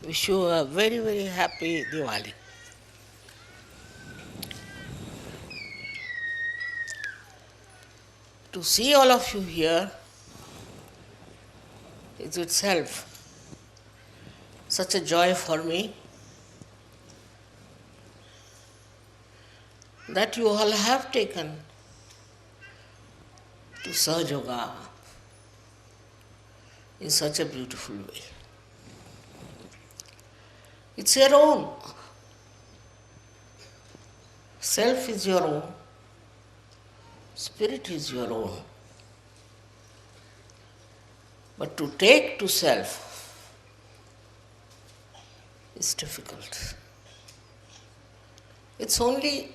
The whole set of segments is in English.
Wish you a very, very happy Diwali. To see all of you here is itself such a joy for me that you all have taken to Sahaj Yoga in such a beautiful way. It's your own. Self is your own. Spirit is your own. But to take to self is difficult. It's only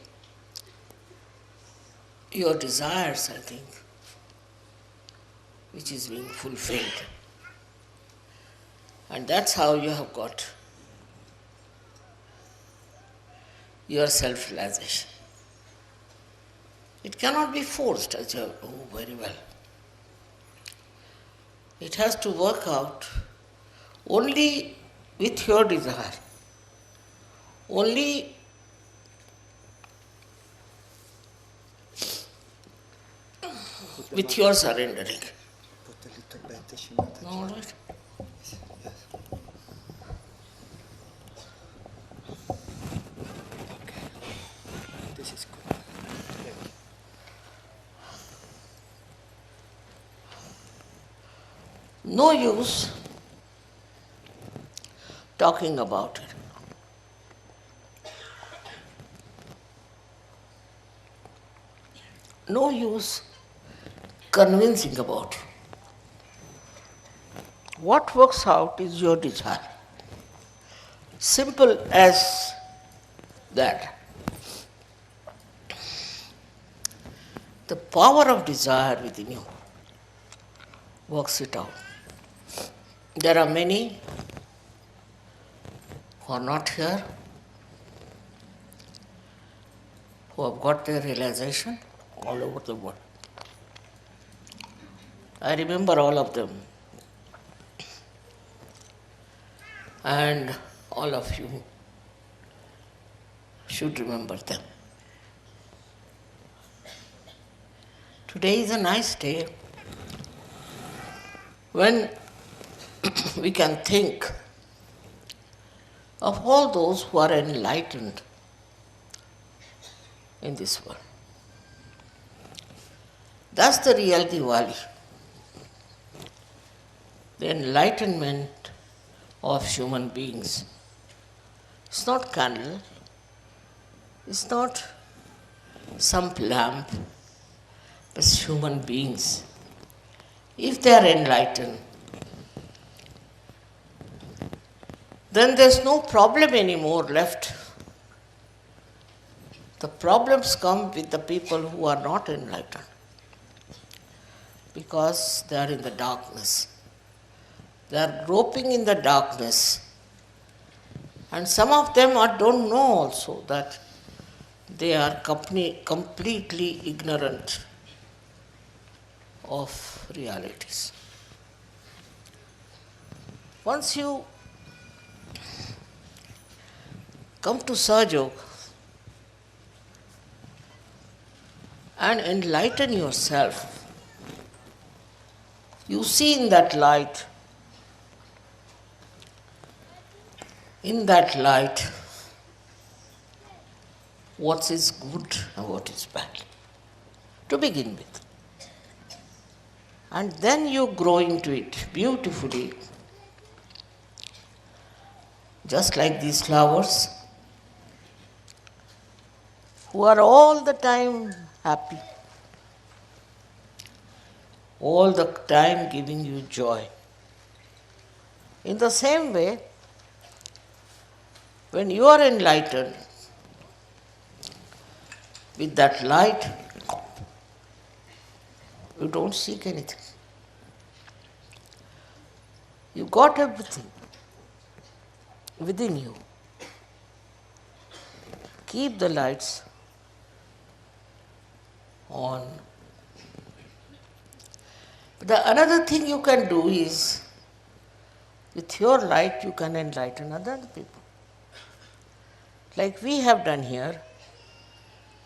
your desires, I think, which is being fulfilled. And that's how you have got your self-realization. It cannot be forced, as you know very well. It has to work out only with your desire, only with your surrendering. Put a little bit, Shri Mataji. All right? Yes. Okay. This is good. Thank you. No use talking about it. No use convincing about it. What works out is your desire. Simple as that. The power of desire within you works it out. There are many who are not here, who have got their realization all over the world. I remember all of them. And all of you should remember them. Today is a nice day when we can think of all those who are enlightened in this world. That's the real Diwali. The enlightenment of human beings. It's not candle, it's not some lamp, but human beings. If they are enlightened, then there's no problem anymore left. The problems come with the people who are not enlightened because they are in the darkness. They are groping in the darkness. And some of them don't know also that they are completely ignorant of realities. Once you come to Sahaj Yoga and enlighten yourself, you see in that light, what is good and what is bad, to begin with. And then you grow into it beautifully, just like these flowers, who are all the time happy, all the time giving you joy. In the same way, when you are enlightened with that light, you don't seek anything. You got everything within you. Keep the lights on. Another thing you can do is With your light, you can enlighten other people. Like we have done here,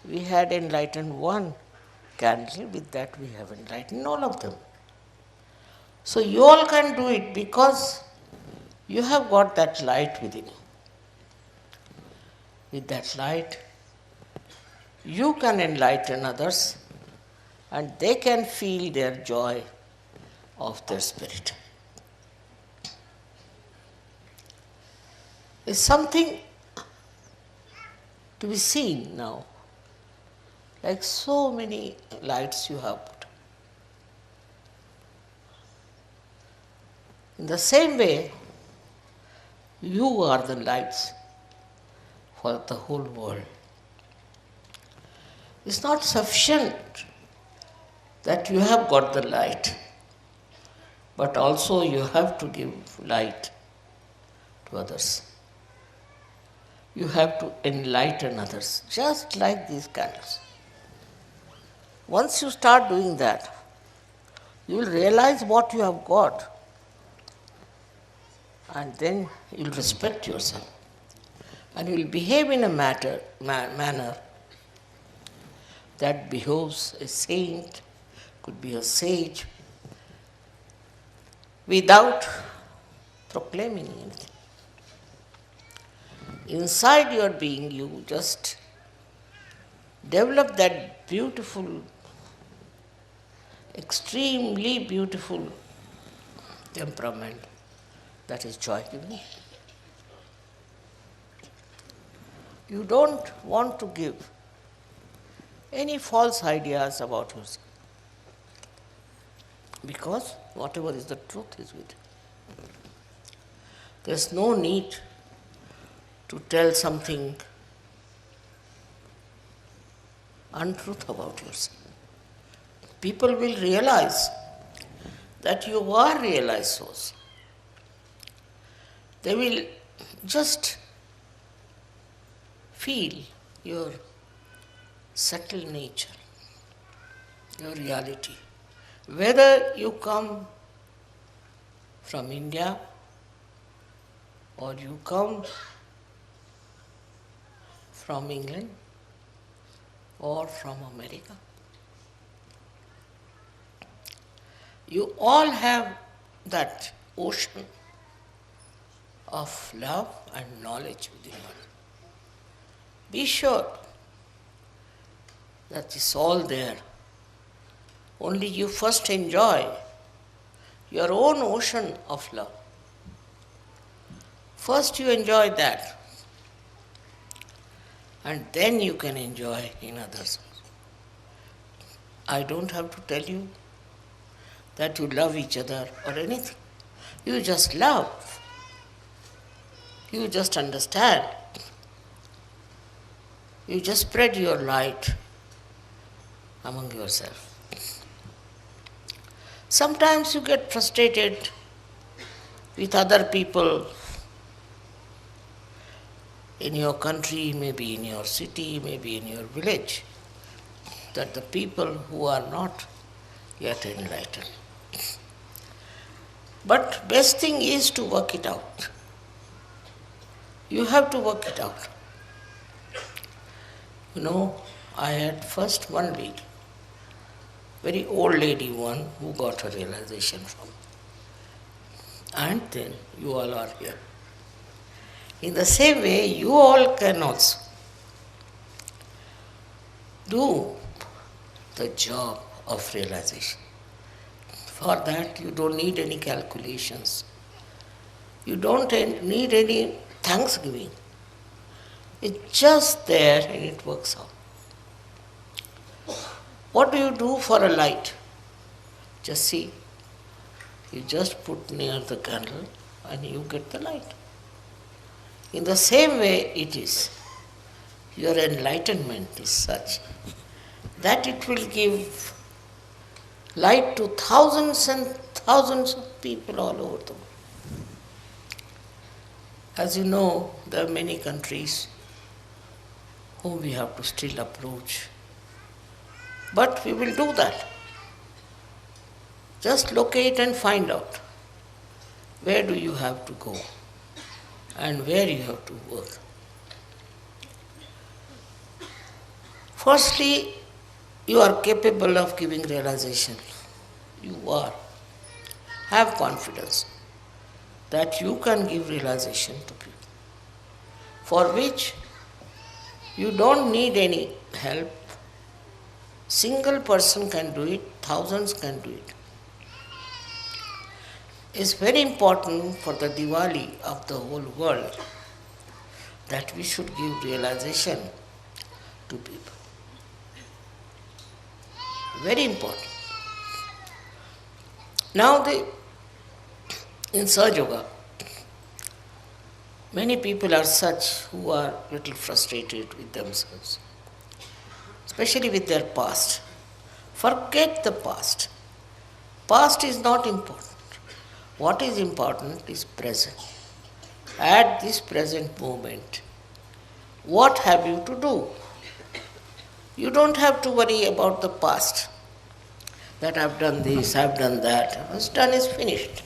we had enlightened one candle, with that we have enlightened all of them. So you all can do it because you have got that light within you. With that light, you can enlighten others and they can feel their joy of their spirit. It's something to be seen now, like so many lights you have put. In the same way, you are the lights for the whole world. It's not sufficient that you have got the light, but also you have to give light to others. You have to enlighten others, just like these candles. Once you start doing that, you will realize what you have got, and then you will respect yourself, and you will behave in a manner that behoves a saint, could be a sage, without proclaiming anything. Inside your being, you just develop that beautiful, extremely beautiful temperament that is joy-giving. You don't want to give any false ideas about yourself, because whatever is the truth is with you. There's no need to tell something untruth about yourself. People will realize that you are realized source. They will just feel your subtle nature, your reality. Whether you come from India or you come from England or from America, you all have that ocean of love and knowledge within you. Be sure that it's all there. Only you first enjoy your own ocean of love. First you enjoy that, and then you can enjoy in others. I don't have to tell you that you love each other or anything. You just love. You just understand. You just spread your light among yourself. Sometimes you get frustrated with other people in your country, maybe in your city, maybe in your village, that the people who are not yet enlightened. But best thing is to work it out. You have to work it out. You know, I had first one lady, very old lady one, who got her realization from. And then you all are here. In the same way, you all can also do the job of realization. For that, you don't need any calculations. You don't need any thanksgiving. It's just there and it works out. What do you do for a light? Just see. You just put near the candle and you get the light. In the same way it is. Your enlightenment is such that it will give light to thousands and thousands of people all over the world. As you know, there are many countries whom we have to still approach. But we will do that. Just locate and find out where do you have to go and where you have to work. Firstly, you are capable of giving realization. You are. Have confidence that you can give realization to people, for which you don't need any help. Single person can do it, thousands can do it. It's very important for the Diwali of the whole world that we should give realization to people. Very important. Now in Sahaja Yoga, many people are such who are little frustrated with themselves, especially with their past. Forget the past. Past is not important. What is important is present. At this present moment, what have you to do? You don't have to worry about the past, that I've done this, I've done that. What's done is finished.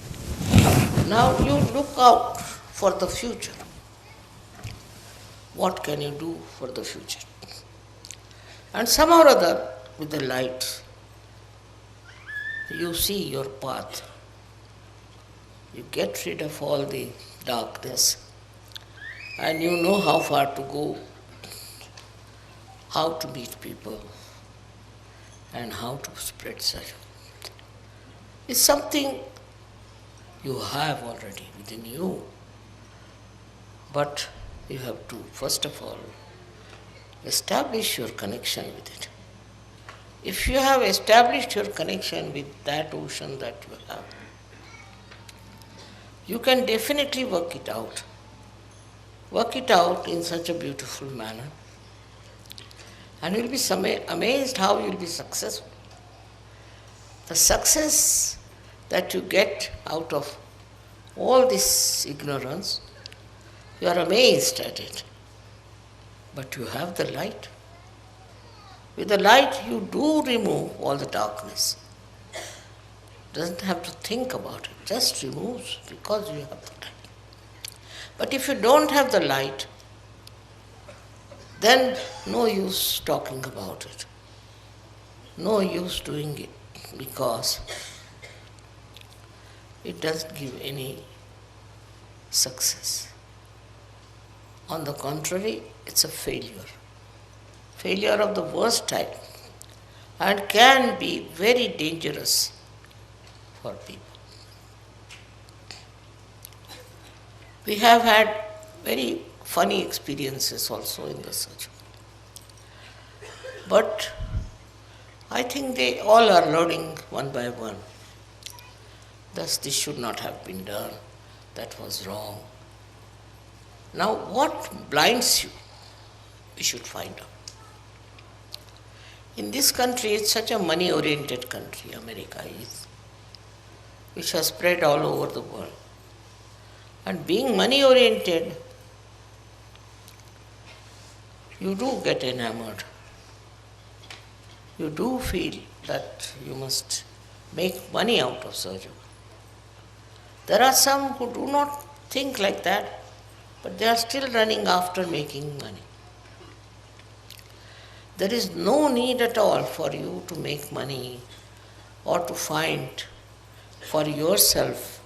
Now you look out for the future. What can you do for the future? And somehow or other, with the light, you see your path. You get rid of all the darkness, and you know how far to go, how to meet people, and how to spread such. It's something you have already within you, but you have to, first of all, establish your connection with it. If you have established your connection with that ocean that you have, you can definitely work it out. Work it out in such a beautiful manner. And you'll be amazed how you'll be successful. The success that you get out of all this ignorance, you are amazed at it. But you have the light. With the light, you do remove all the darkness. Doesn't have to think about it, just removes because you have the light. But if you don't have the light, then no use talking about it. No use doing it because it doesn't give any success. On the contrary, it's a failure. Failure of the worst type, and can be very dangerous for people. We have had very funny experiences also in the search. But I think they all are learning one by one. Thus, this should not have been done. That was wrong. Now, what blinds you? We should find out. In this country, it's such a money-oriented country, America is, which has spread all over the world. And being money-oriented, you do get enamored. You do feel that you must make money out of surgery. There are some who do not think like that, but they are still running after making money. There is no need at all for you to make money or to find for yourself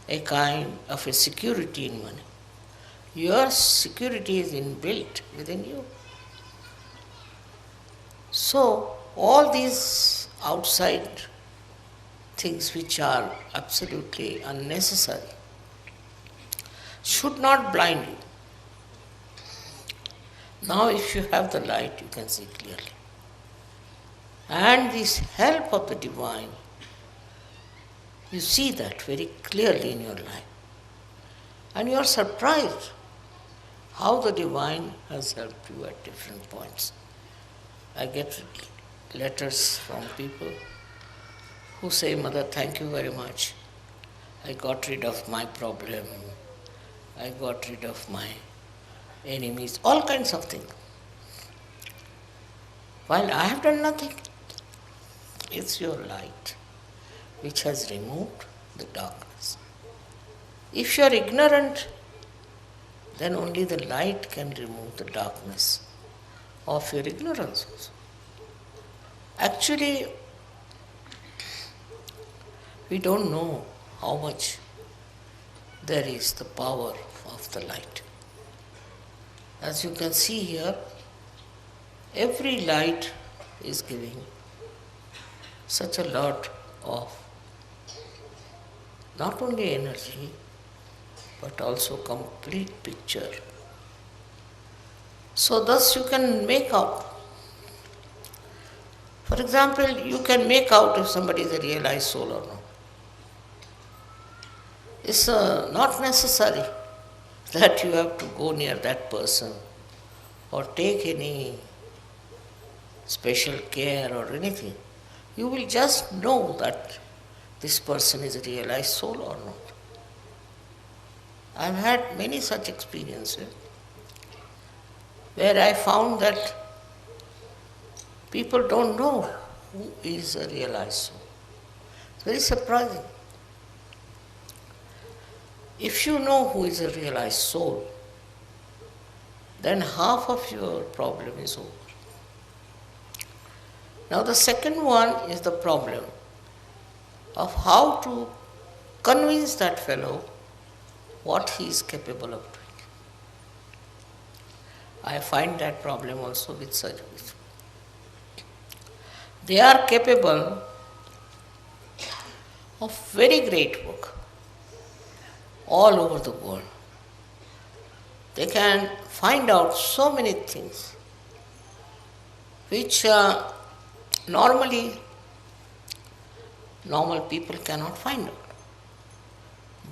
a kind of a security in money. Your security is inbuilt within you. So, all these outside things which are absolutely unnecessary should not blind you. Now, if you have the light, you can see clearly. And this help of the divine, you see that very clearly in your life. And you are surprised how the divine has helped you at different points. I get letters from people who say, Mother, thank you very much. I got rid of my problem. I got rid of my enemies, all kinds of things. While I have done nothing, it's your light which has removed the darkness. If you are ignorant, then only the light can remove the darkness of your ignorance also. Actually, we don't know how much there is the power of the light. As you can see here, every light is giving such a lot of not only energy but also complete picture. So thus you can make out. For example, you can make out if somebody is a realized soul or not. It's not necessary that you have to go near that person or take any special care or anything. You will just know that this person is a realized soul or not. I've had many such experiences where I found that people don't know who is a realized soul. It's very surprising. If you know who is a realized soul, then half of your problem is over. Now the second one is the problem of how to convince that fellow what he is capable of doing. I find that problem also with surgeons. They are capable of very great work all over the world. They can find out so many things which normal people cannot find out.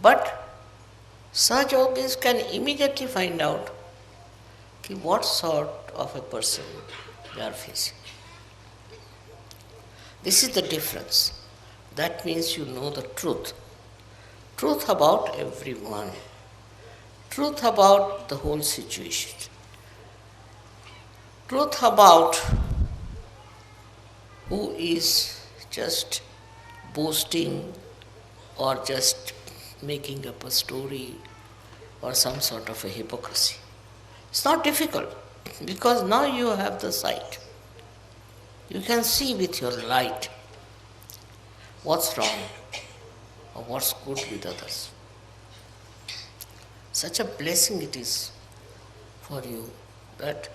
But such yogis can immediately find out what sort of a person they are facing. This is the difference. That means you know the truth. Truth about everyone. Truth about the whole situation. Truth about who is just boasting or just making up a story or some sort of a hypocrisy. It's not difficult because now you have the sight. You can see with your light what's wrong or what's good with others. Such a blessing it is for you that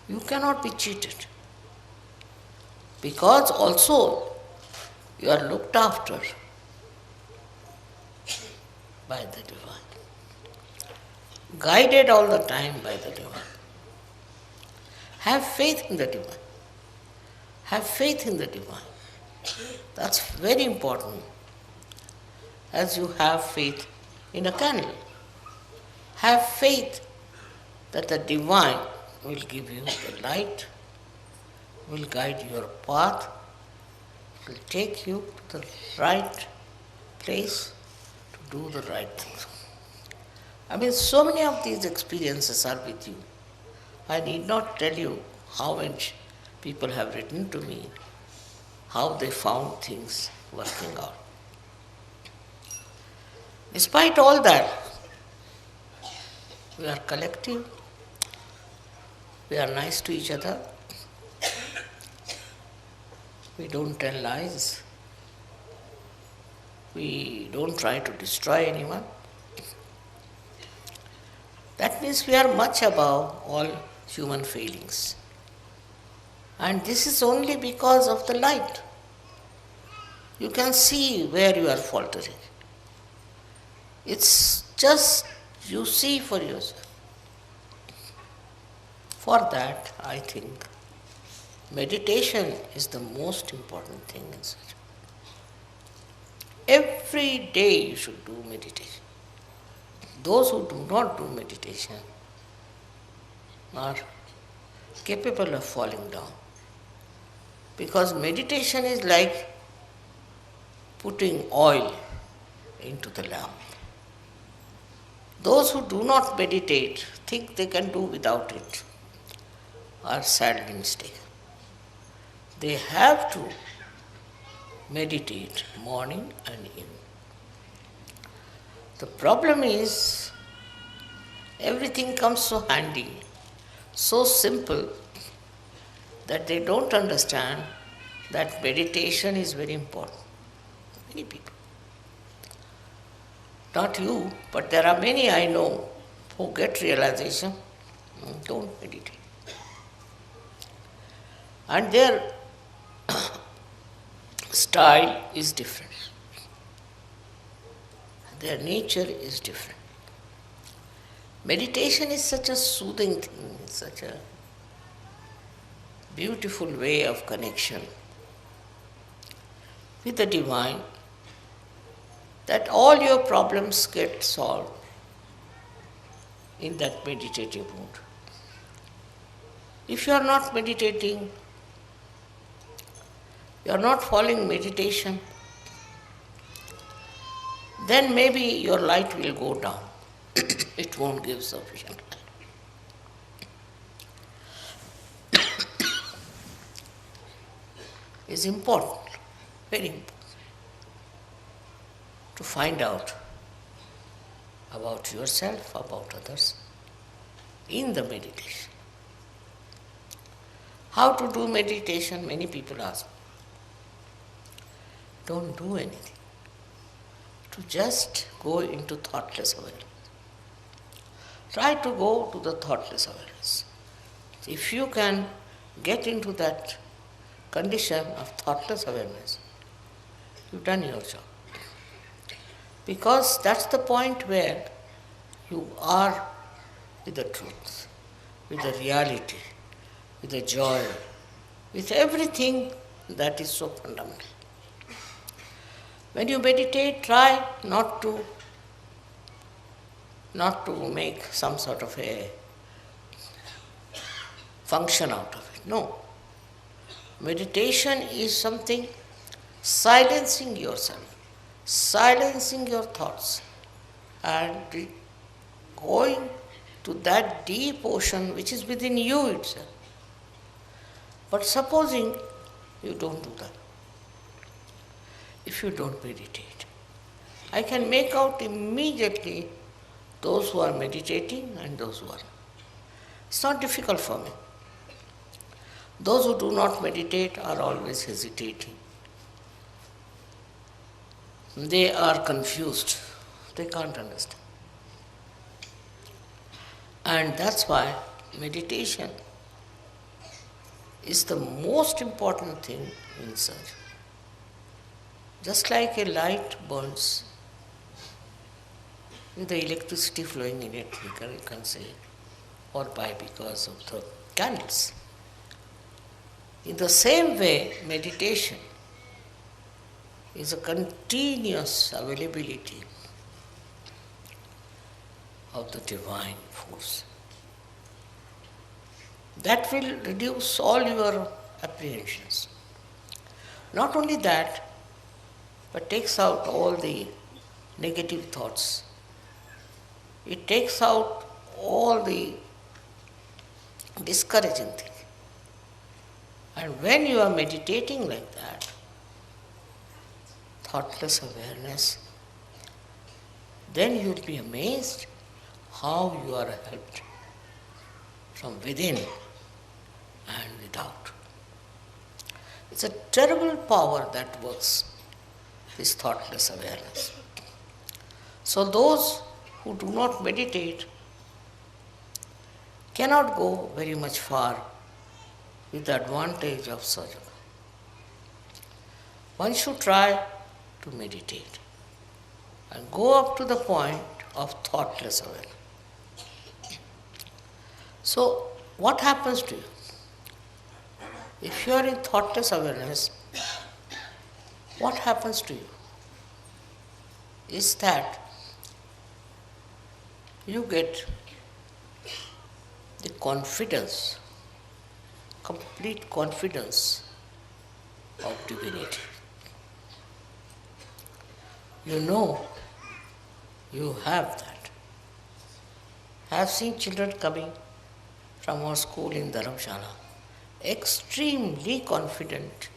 you cannot be cheated. Because also you are looked after by the divine, guided all the time by the divine. Have faith in the divine. Have faith in the divine. That's very important. As you have faith in a candle. Have faith that the divine will give you the light, will guide your path, will take you to the right place to do the right things. I mean, so many of these experiences are with you. I need not tell you how much people have written to me, how they found things working out. Despite all that, we are collective, we are nice to each other, we don't tell lies, we don't try to destroy anyone. That means we are much above all human failings. And this is only because of the light. You can see where you are faltering. It's just you see for yourself. For that, I think meditation is the most important thing in such. Every day you should do meditation. Those who do not do meditation are capable of falling down. Because meditation is like putting oil into the lamp. Those who do not meditate think they can do without it are sadly mistaken. They have to meditate morning and evening. The problem is everything comes so handy, so simple, that they don't understand that meditation is very important. Many people. Not you, but there are many I know who get realization, don't meditate. And their style is different. Their nature is different. Meditation is such a soothing thing, such a beautiful way of connection with the divine, that all your problems get solved in that meditative mood. If you are not meditating, you are not following meditation, then maybe your light will go down. It won't give sufficient light. It's important, very important, to find out about yourself, about others, in the meditation. How to do meditation? Many people ask. Don't do anything. To just go into thoughtless awareness. Try to go to the thoughtless awareness. If you can get into that condition of thoughtless awareness, you've done your job. Because that's the point where you are with the truth, with the reality, with the joy, with everything that is so fundamental. When you meditate, try not to make some sort of a function out of it. No. Meditation is something silencing yourself, silencing your thoughts, and going to that deep ocean which is within you itself. But supposing you don't do that, if you don't meditate, I can make out immediately those who are meditating and those who are not. It's not difficult for me. Those who do not meditate are always hesitating. They are confused. They can't understand. And that's why meditation is the most important thing in search. Just like a light burns with the electricity flowing in it, you can say, or by because of the candles. In the same way, meditation is a continuous availability of the divine force. That will reduce all your apprehensions. Not only that, but takes out all the negative thoughts. It takes out all the discouraging things. And when you are meditating like that, thoughtless awareness, then you will be amazed how you are helped from within and without. It's a terrible power that works, this thoughtless awareness. So those who do not meditate cannot go very much far with the advantage of sadhana. One should try to meditate and go up to the point of thoughtless awareness. So, what happens to you? If you are in thoughtless awareness, what happens to you? Is that you get the confidence, complete confidence of divinity. You know you have that. I have seen children coming from our school in Dharamshala, extremely confident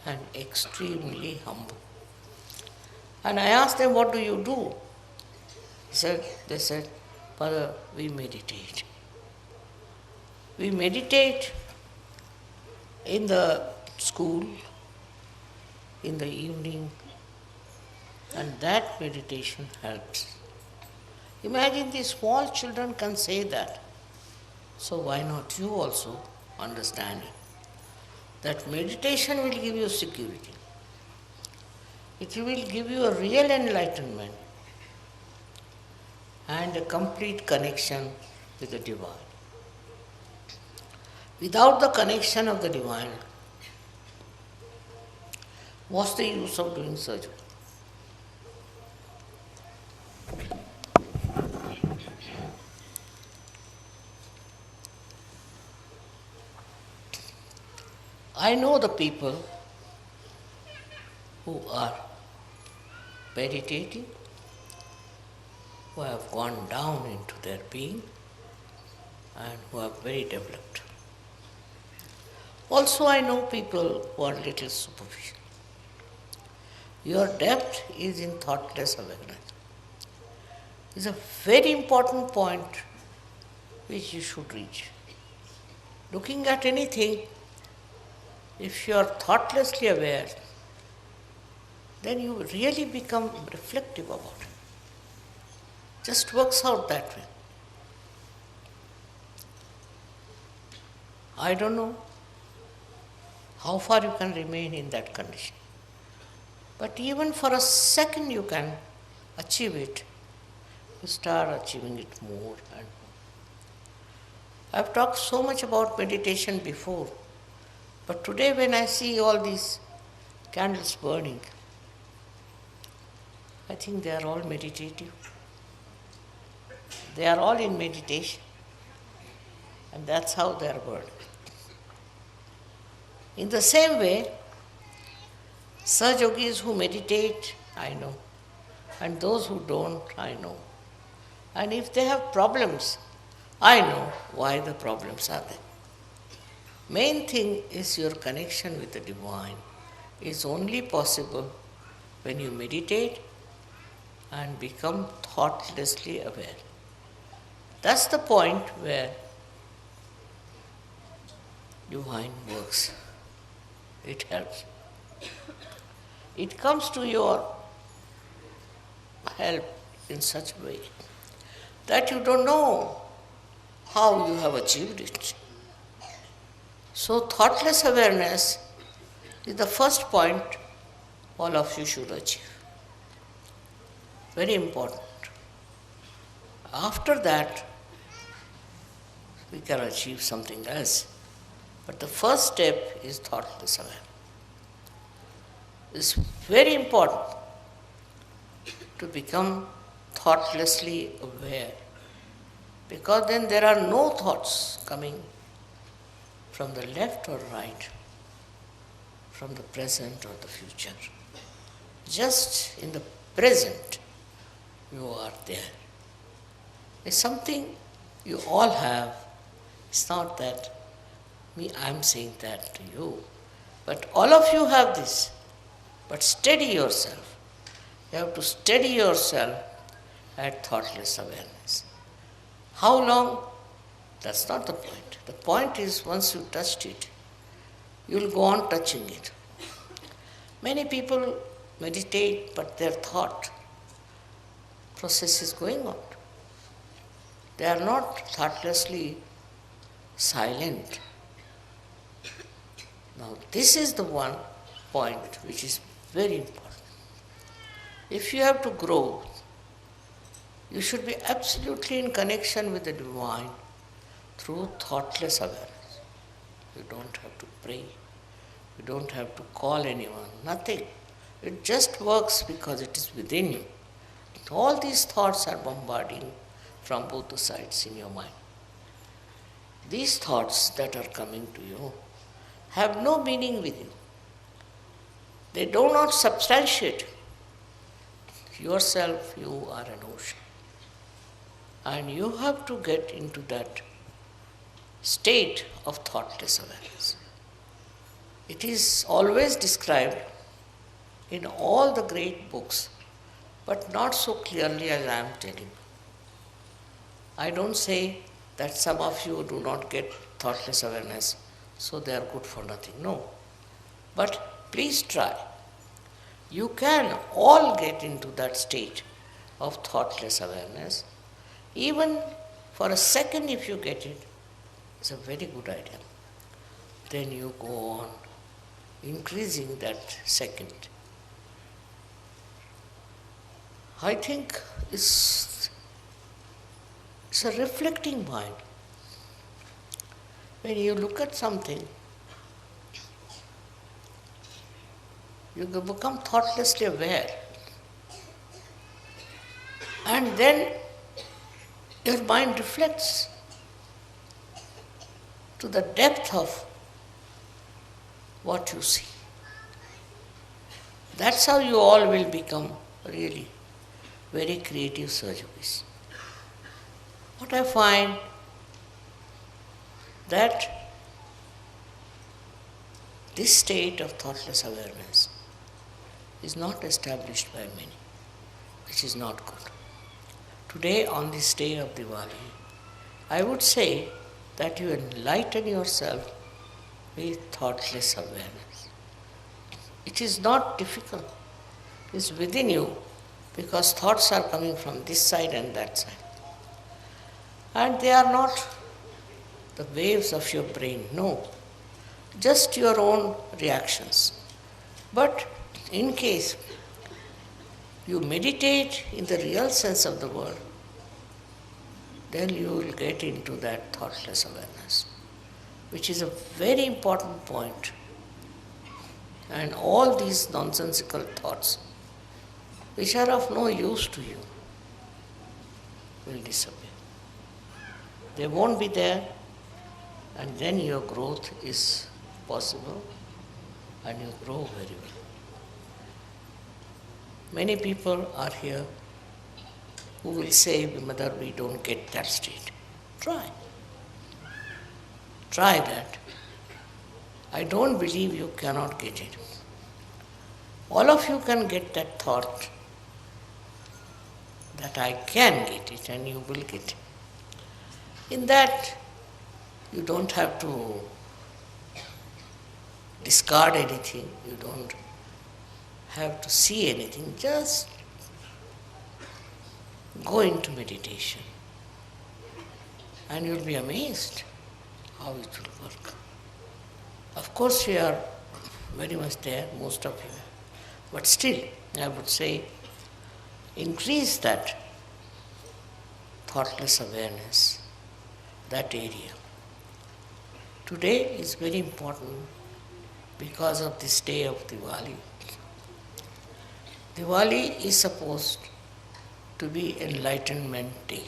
and extremely humble. And I asked them, what do you do? They said, Father, we meditate. We meditate in the school, in the evening, and that meditation helps. Imagine these small children can say that. So why not you also understand it? That meditation will give you security. It will give you a real enlightenment and a complete connection with the divine. Without the connection of the divine, what's the use of doing surgery? I know the people who are meditating, who have gone down into their being and who are very developed. Also, I know people who are little superficial. Your depth is in thoughtless awareness. It's a very important point which you should reach. Looking at anything, if you are thoughtlessly aware, then you really become reflective about it. Just works out that way. I don't know how far you can remain in that condition. But even for a second you can achieve it. You start achieving it more and more. I've talked so much about meditation before, but today when I see all these candles burning, I think they are all meditative. They are all in meditation, and that's how they are burning. In the same way, Saj yogis who meditate, I know, and those who don't, I know. And if they have problems, I know why the problems are there. Main thing is your connection with the divine is only possible when you meditate and become thoughtlessly aware. That's the point where divine works. It helps. It comes to your help in such a way that you don't know how you have achieved it. So thoughtless awareness is the first point all of you should achieve. Very important. After that, we can achieve something else. But the first step is thoughtless awareness. It's very important to become thoughtlessly aware, because then there are no thoughts coming from the left or right, from the present or the future. Just in the present, you are there. It's something you all have. It's not that I'm saying that to you, but all of you have this. But steady yourself. You have to steady yourself at thoughtless awareness. How long? That's not the point. The point is once you touched it, you will go on touching it. Many people meditate, but their thought process is going on. They are not thoughtlessly silent. Now, this is the one point which is very important. If you have to grow, you should be absolutely in connection with the divine through thoughtless awareness. You don't have to pray. You don't have to call anyone. Nothing. It just works because it is within you. All these thoughts are bombarding from both the sides in your mind. These thoughts that are coming to you have no meaning with you. They do not substantiate yourself. You are an ocean. And you have to get into that state of thoughtless awareness. It is always described in all the great books, but not so clearly as I am telling you. I don't say that some of you do not get thoughtless awareness, so they are good for nothing. No. But please try. You can all get into that state of thoughtless awareness. Even for a second, if you get it, it's a very good idea. Then you go on increasing that second. I think it's a reflecting mind. When you look at something, you become thoughtlessly aware. And then your mind reflects to the depth of what you see. That's how you all will become really very creative surgeons. What I find that this state of thoughtless awareness is not established by many, which is not good. Today, on this day of Diwali, I would say that you enlighten yourself with thoughtless awareness. It is not difficult. It is within you, because thoughts are coming from this side and that side. And they are not the waves of your brain, no, just your own reactions. But in case you meditate in the real sense of the word, then you will get into that thoughtless awareness, which is a very important point. And all these nonsensical thoughts, which are of no use to you, will disappear. They won't be there, and then your growth is possible, and you grow very well. Many people are here who will say, Mother, we don't get that state. Try. Try that. I don't believe you cannot get it. All of you can get that thought that I can get it, and you will get it. In that, you don't have to discard anything, you don't have to see anything, just go into meditation. And you'll be amazed how it will work. Of course, you are very much there, most of you. But still, I would say, increase that thoughtless awareness, that area. Today is very important because of this day of Diwali. Diwali is supposed to be Enlightenment Day.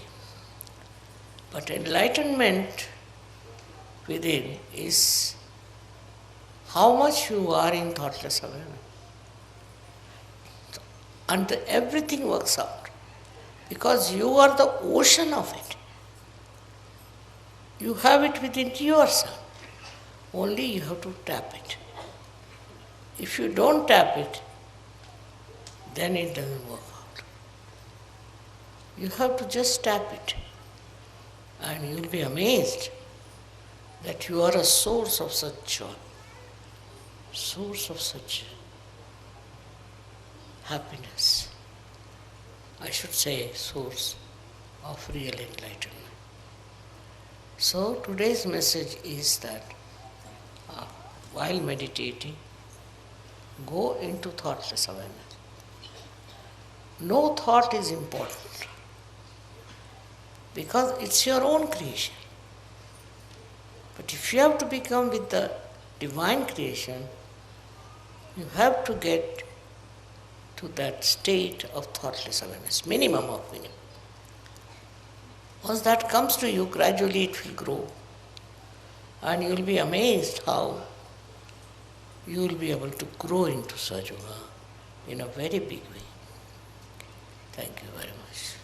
But enlightenment within is how much you are in thoughtless awareness. And everything works out because you are the ocean of it. You have it within yourself. Only you have to tap it. If you don't tap it, then it doesn't work out. You have to just tap it, and you'll be amazed that you are a source of such joy, source of such happiness. I should say source of real enlightenment. So today's message is that while meditating, go into thoughtless awareness. No thought is important because it's your own creation. But if you have to become with the divine creation, you have to get to that state of thoughtless awareness, minimum of minimum. Once that comes to you, gradually it will grow. And you will be amazed how you will be able to grow into Sajoga in a very big way. Thank you very much.